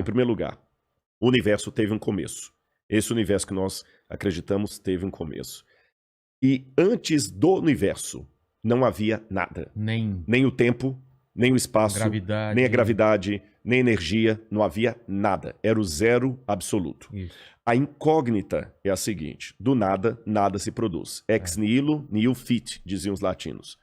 primeiro lugar, o universo teve um começo. Esse universo que nós acreditamos teve um começo. E antes do universo, não havia nada. Nem o tempo, nem o espaço, gravidade. nem a gravidade, nem a energia, não havia nada. Era o zero absoluto. Isso. A incógnita é a seguinte: do nada, nada se produz. Ex nihilo, nihil fit, diziam os latinos.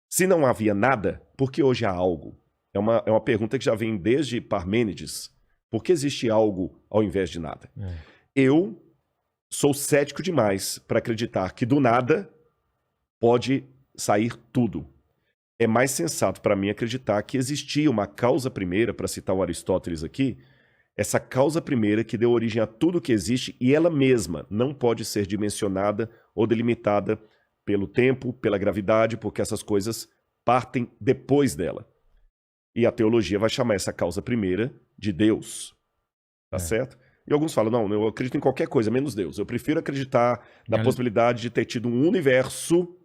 Se não havia nada, por que hoje há algo? É uma pergunta que já vem desde Parmênides. Por que existe algo ao invés de nada? Eu sou cético demais para acreditar que do nada pode sair tudo. É mais sensato para mim acreditar que existia uma causa primeira, para citar o Aristóteles aqui, essa causa primeira que deu origem a tudo que existe e ela mesma não pode ser dimensionada ou delimitada pelo tempo, pela gravidade, porque essas coisas partem depois dela. E a teologia vai chamar essa causa primeira de Deus. Tá certo? E alguns falam, não, eu acredito em qualquer coisa, menos Deus. Eu prefiro acreditar na possibilidade de ter tido um universo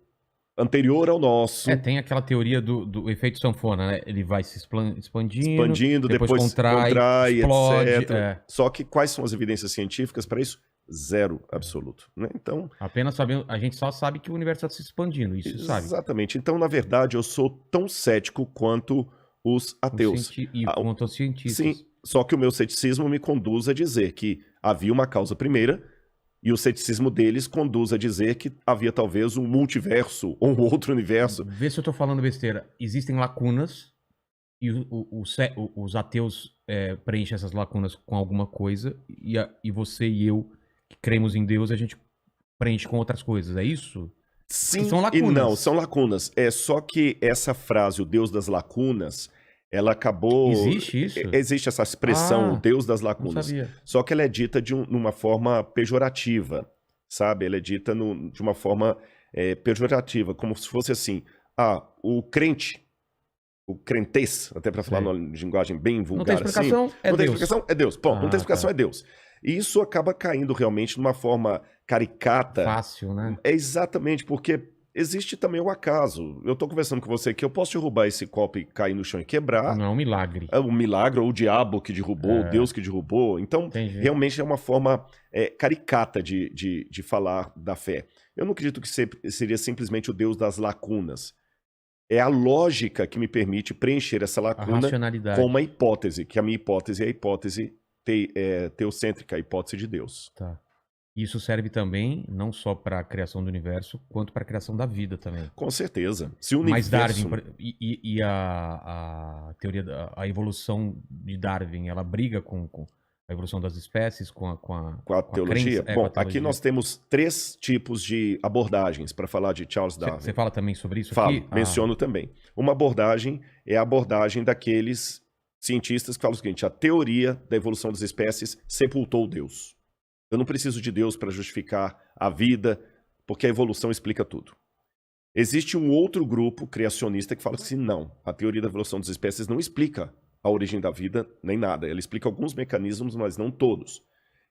anterior ao nosso. Tem aquela teoria do efeito sanfona, né? Ele vai se expandindo, expandindo, depois contrai, explode, etc. Só que quais são as evidências científicas para isso? Zero absoluto. Né? Então, apenas sabendo, a gente só sabe que o universo está se expandindo, isso sabe. Exatamente. Então, na verdade, eu sou tão cético quanto os ateus. Quanto os cientistas. Sim, só que o meu ceticismo me conduz a dizer que havia uma causa primeira, e o ceticismo deles conduz a dizer que havia talvez um multiverso ou um outro universo. Vê se eu tô falando besteira. Existem lacunas e os ateus preenchem essas lacunas com alguma coisa e você e eu, que cremos em Deus, a gente preenche com outras coisas. É isso? Sim e não, são lacunas. É só que essa frase, o Deus das lacunas, ela acabou... Existe isso? Existe essa expressão, o Deus das lacunas. Não sabia. Só que ela é dita de uma forma pejorativa, sabe? Ela é dita de uma forma pejorativa, como se fosse assim, o crente, o crentez, até para falar numa linguagem bem vulgar assim... Não tem explicação, assim, não tem explicação, é Deus. Ponto, não tem explicação, é Deus. E isso acaba caindo realmente numa forma caricata. Fácil, né? É exatamente, porque... Existe também o acaso. Eu tô conversando com você aqui, eu posso derrubar esse copo e cair no chão e quebrar. Não é um milagre. É um milagre, ou o diabo que derrubou, ou Deus que derrubou. Então, realmente é uma forma caricata de falar da fé. Eu não acredito que seria simplesmente o Deus das lacunas. É a lógica que me permite preencher essa lacuna com uma hipótese, que a minha hipótese é a hipótese teocêntrica, a hipótese de Deus. Tá. Isso serve também não só para a criação do universo, quanto para a criação da vida também. Com certeza. Se o universo... Mas Darwin e a teoria a evolução de Darwin, ela briga com a evolução das espécies, com a teologia? Crença, Bom, aqui nós temos 3 tipos de abordagens para falar de Charles Darwin. Você fala também sobre isso aqui? Falo, menciono também. Uma abordagem é a abordagem daqueles cientistas que falam o seguinte: a teoria da evolução das espécies sepultou Deus. Eu não preciso de Deus para justificar a vida, porque a evolução explica tudo. Existe um outro grupo criacionista que fala assim, não, a teoria da evolução das espécies não explica a origem da vida, nem nada. Ela explica alguns mecanismos, mas não todos.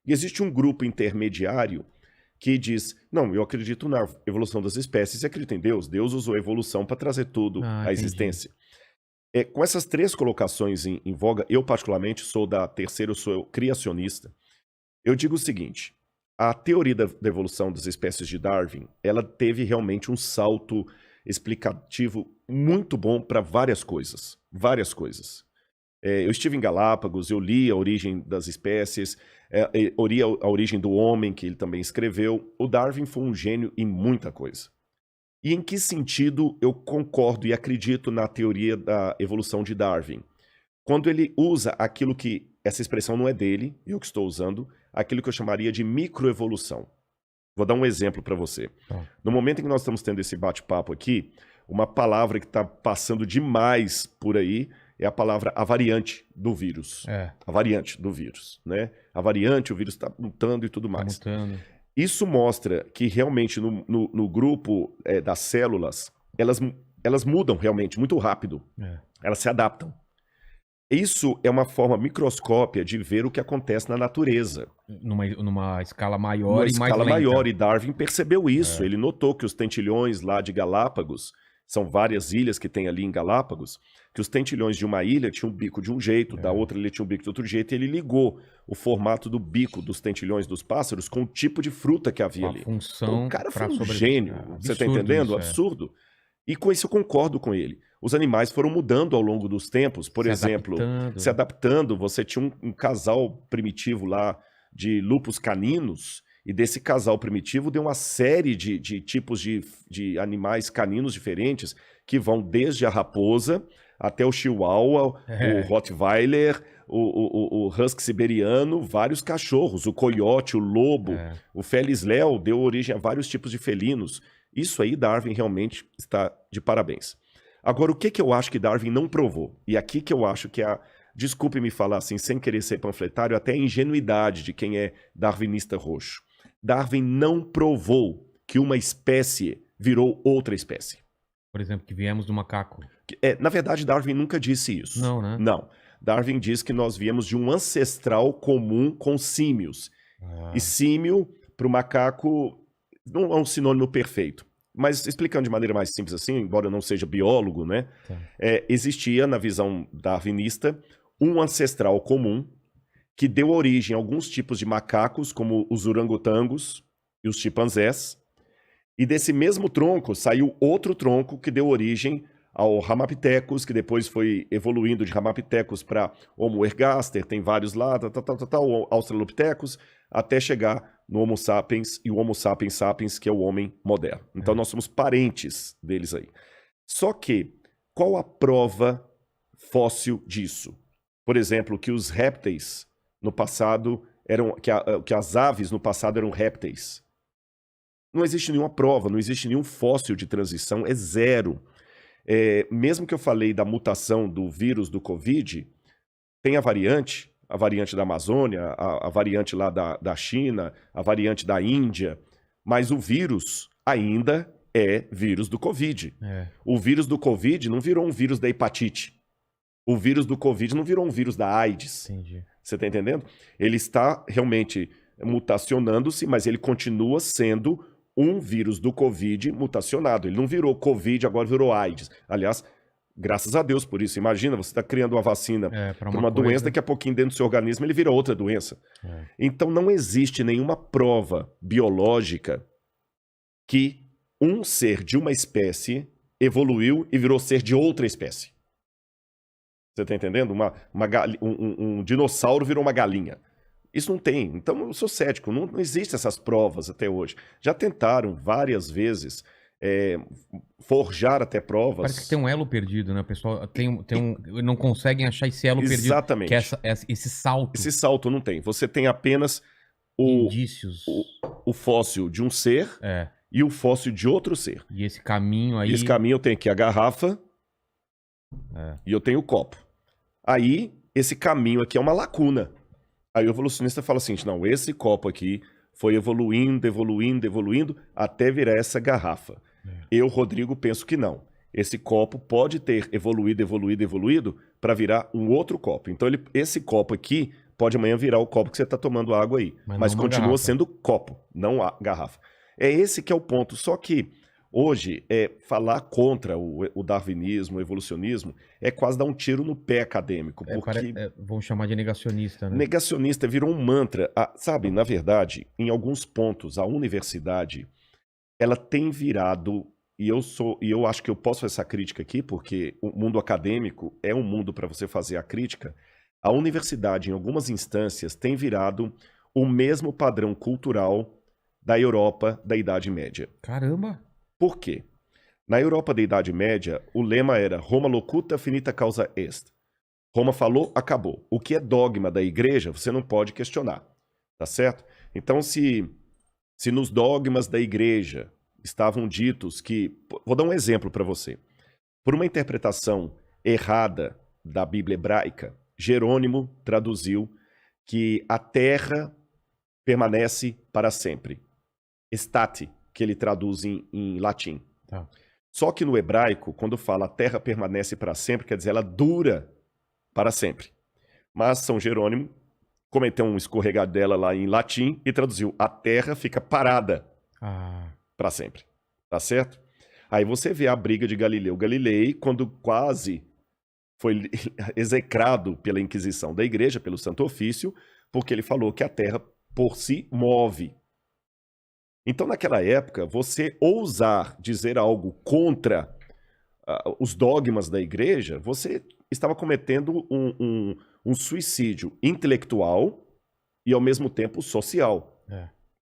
E existe um grupo intermediário que diz, não, eu acredito na evolução das espécies e acredito em Deus. Deus usou a evolução para trazer tudo à existência. Com essas 3 colocações em voga, eu particularmente sou da terceira, eu sou criacionista. Eu digo o seguinte, a teoria da evolução das espécies de Darwin, ela teve realmente um salto explicativo muito bom para várias coisas. Várias coisas. Eu estive em Galápagos, eu li a origem das espécies, li a origem do homem, que ele também escreveu. O Darwin foi um gênio em muita coisa. E em que sentido eu concordo e acredito na teoria da evolução de Darwin? Quando ele usa aquilo que, essa expressão não é dele, eu que estou usando, aquilo que eu chamaria de microevolução. Vou dar um exemplo para você. No momento em que nós estamos tendo esse bate-papo aqui, uma palavra que está passando demais por aí é a palavra a variante do vírus. A variante do vírus, né? A variante, o vírus está mutando e tudo mais. Isso mostra que realmente no grupo das células, elas mudam realmente muito rápido. Elas se adaptam. Isso é uma forma microscópia de ver o que acontece na natureza. Numa escala maior e mais lenta. E Darwin percebeu isso. Ele notou que os tentilhões lá de Galápagos são várias ilhas que tem ali em Galápagos, que os tentilhões de uma ilha tinham um bico de um jeito, da outra ilha tinha um bico de outro jeito, e ele ligou o formato do bico dos tentilhões dos pássaros com o tipo de fruta que havia ali. Função Então, o cara foi um gênio, você tá entendendo? Absurdo. E com isso eu concordo com ele. Os animais foram mudando ao longo dos tempos, por exemplo, se adaptando. Você tinha um casal primitivo lá de lupus caninos, e desse casal primitivo deu uma série de tipos de animais caninos diferentes, que vão desde a raposa até o chihuahua, o rottweiler, o husky siberiano, vários cachorros, o coiote, o lobo, o felis leu deu origem a vários tipos de felinos. Isso aí Darwin realmente está de parabéns. Agora, o que eu acho que Darwin não provou? E aqui que eu acho que desculpe-me falar assim, sem querer ser panfletário, até a ingenuidade de quem é darwinista roxo. Darwin não provou que uma espécie virou outra espécie. Por exemplo, que viemos do macaco. Na verdade, Darwin nunca disse isso. Não, né? Não. Darwin diz que nós viemos de um ancestral comum com símios. E símio, para o macaco, não é um sinônimo perfeito. Mas explicando de maneira mais simples assim, embora eu não seja biólogo, né? Existia, na visão darwinista, um ancestral comum que deu origem a alguns tipos de macacos, como os orangotangos e os chimpanzés. E desse mesmo tronco saiu outro tronco que deu origem ao Ramapithecus, que depois foi evoluindo de Ramapithecus para Homo ergaster, tem vários lá, Australopithecus, até chegar no Homo sapiens e o Homo sapiens sapiens, que é o homem moderno. Então nós somos parentes deles aí. Só que, qual a prova fóssil disso? Por exemplo, que os répteis no passado que as aves no passado eram répteis. Não existe nenhuma prova, não existe nenhum fóssil de transição, é zero. Mesmo que eu falei da mutação do vírus do Covid, tem a variante da Amazônia, a variante lá da China, a variante da Índia, mas o vírus ainda é vírus do Covid. O vírus do Covid não virou um vírus da hepatite. O vírus do Covid não virou um vírus da AIDS. Entendi. Você está entendendo? Ele está realmente mutacionando-se, mas ele continua sendo um vírus do Covid mutacionado. Ele não virou Covid, agora virou AIDS. Aliás, graças a Deus por isso. Imagina, você está criando uma vacina para uma doença, daqui a pouquinho dentro do seu organismo ele vira outra doença. Então não existe nenhuma prova biológica que um ser de uma espécie evoluiu e virou ser de outra espécie. Você está entendendo? Um dinossauro virou uma galinha. Isso não tem. Então eu sou cético. Não existem essas provas até hoje. Já tentaram várias vezes forjar até provas. Parece que tem um elo perdido, né? O pessoal não conseguem achar esse elo perdido. Exatamente. Que é esse salto. Esse salto não tem. Você tem apenas indícios. O fóssil de um ser e o fóssil de outro ser. E esse caminho aí... Esse caminho eu tenho aqui a garrafa e eu tenho o copo. Aí, esse caminho aqui é uma lacuna. Aí o evolucionista fala assim, não, esse copo aqui foi evoluindo, evoluindo, evoluindo, até virar essa garrafa. Eu, Rodrigo, penso que não. Esse copo pode ter evoluído, evoluído, evoluído, para virar um outro copo. Então, esse copo aqui pode amanhã virar o copo que você está tomando água aí. Mas continua sendo copo, não a garrafa. É esse que é o ponto. Só que hoje, falar contra o darwinismo, o evolucionismo, é quase dar um tiro no pé acadêmico. Porque vão chamar de negacionista, né? Negacionista virou um mantra. Sabe, na verdade, em alguns pontos, a universidade, ela tem virado, e eu acho que eu posso fazer essa crítica aqui, porque o mundo acadêmico é um mundo para você fazer a crítica. A universidade, em algumas instâncias, tem virado o mesmo padrão cultural da Europa da Idade Média. Caramba! Por quê? Na Europa da Idade Média, o lema era Roma locuta finita causa est. Roma falou, acabou. O que é dogma da igreja, você não pode questionar. Tá certo? Então, se nos dogmas da igreja estavam ditos que... Vou dar um exemplo para você. Por uma interpretação errada da Bíblia hebraica, Jerônimo traduziu que a terra permanece para sempre. Estate, que ele traduz em latim. Tá. Só que no hebraico, quando fala a terra permanece para sempre, quer dizer, ela dura para sempre. Mas São Jerônimo cometeu um escorregadela lá em latim e traduziu a terra fica parada para sempre. Tá certo? Aí você vê a briga de Galileu Galilei, quando quase foi execrado pela Inquisição da Igreja, pelo Santo Ofício, porque ele falou que a Terra por si move. Então, naquela época, você ousar dizer algo contra os dogmas da Igreja, você estava cometendo um suicídio intelectual e, ao mesmo tempo, social.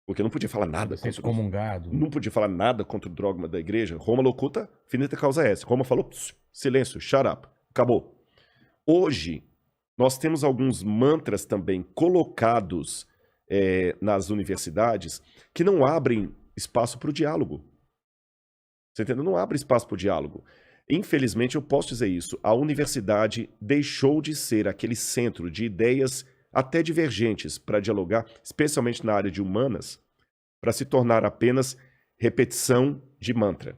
Porque não podia falar nada Ser excomungado. Não podia falar nada contra o dogma da Igreja. Roma locuta, finita causa est. Roma falou, silêncio, shut up, acabou. Hoje, nós temos alguns mantras também colocados nas universidades que não abrem espaço para o diálogo. Você entendeu? Não abre espaço para o diálogo. Infelizmente, eu posso dizer isso. A universidade deixou de ser aquele centro de ideias até divergentes para dialogar, especialmente na área de humanas, para se tornar apenas repetição de mantra.